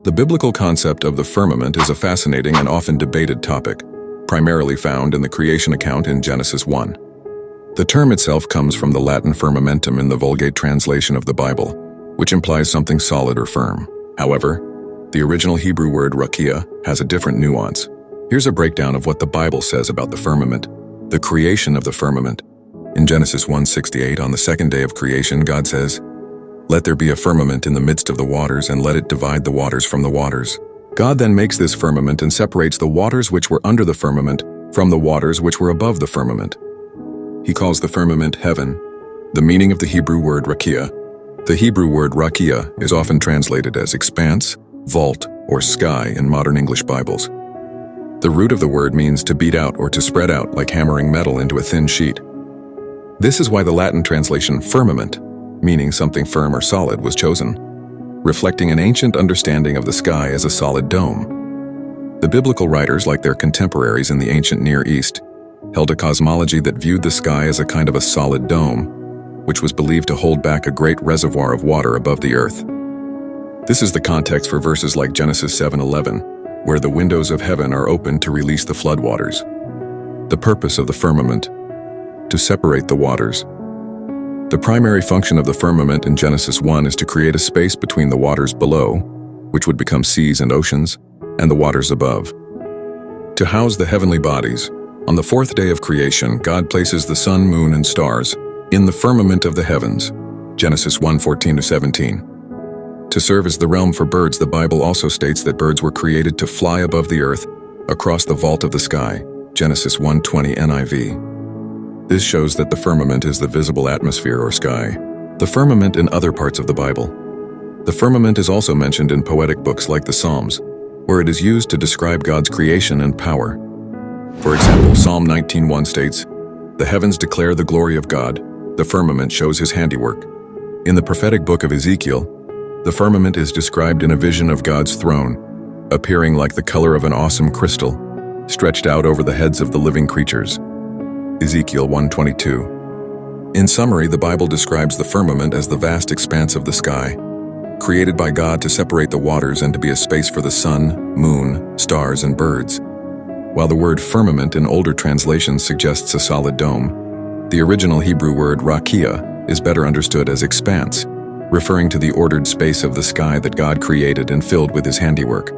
The biblical concept of the firmament is a fascinating and often debated topic, primarily found in the creation account in Genesis 1. The term itself comes from the Latin firmamentum in the Vulgate translation of the Bible, which implies something solid or firm. However, the original Hebrew word rakia has a different nuance. Here's a breakdown of what the Bible says about the firmament, the creation of the firmament. In Genesis 1:68, on the second day of creation, God says, "Let there be a firmament in the midst of the waters, and let it divide the waters from the waters." God then makes this firmament and separates the waters which were under the firmament from the waters which were above the firmament. He calls the firmament heaven. The meaning of the Hebrew word rakia. The Hebrew word rakia is often translated as expanse, vault, or sky in modern English Bibles. The root of the word means to beat out or to spread out, like hammering metal into a thin sheet. This is why the Latin translation firmament, meaning something firm or solid, was chosen, reflecting an ancient understanding of the sky as a solid dome. The biblical writers, like their contemporaries in the ancient Near East, held a cosmology that viewed the sky as a kind of a solid dome, which was believed to hold back a great reservoir of water above the earth. This is the context for verses like Genesis 7:11, where the windows of heaven are opened to release the floodwaters. The purpose of the firmament: to separate the waters. The primary function of the firmament in Genesis 1 is to create a space between the waters below, which would become seas and oceans, and the waters above. To house the heavenly bodies, on the fourth day of creation, God places the sun, moon, and stars in the firmament of the heavens, Genesis 1:14-17. To serve as the realm for birds, the Bible also states that birds were created to fly above the earth, across the vault of the sky, Genesis 1:20 NIV. This shows that the firmament is the visible atmosphere or sky. The firmament in other parts of the Bible. The firmament is also mentioned in poetic books like the Psalms, where it is used to describe God's creation and power. For example, Psalm 19:1 states, "The heavens declare the glory of God, the firmament shows his handiwork." In the prophetic book of Ezekiel, the firmament is described in a vision of God's throne, appearing like the color of an awesome crystal, stretched out over the heads of the living creatures. Ezekiel 1:22. In summary, the Bible describes the firmament as the vast expanse of the sky, created by God to separate the waters and to be a space for the sun, moon, stars, and birds. While the word firmament in older translations suggests a solid dome, the original Hebrew word rakia is better understood as expanse, referring to the ordered space of the sky that God created and filled with his handiwork.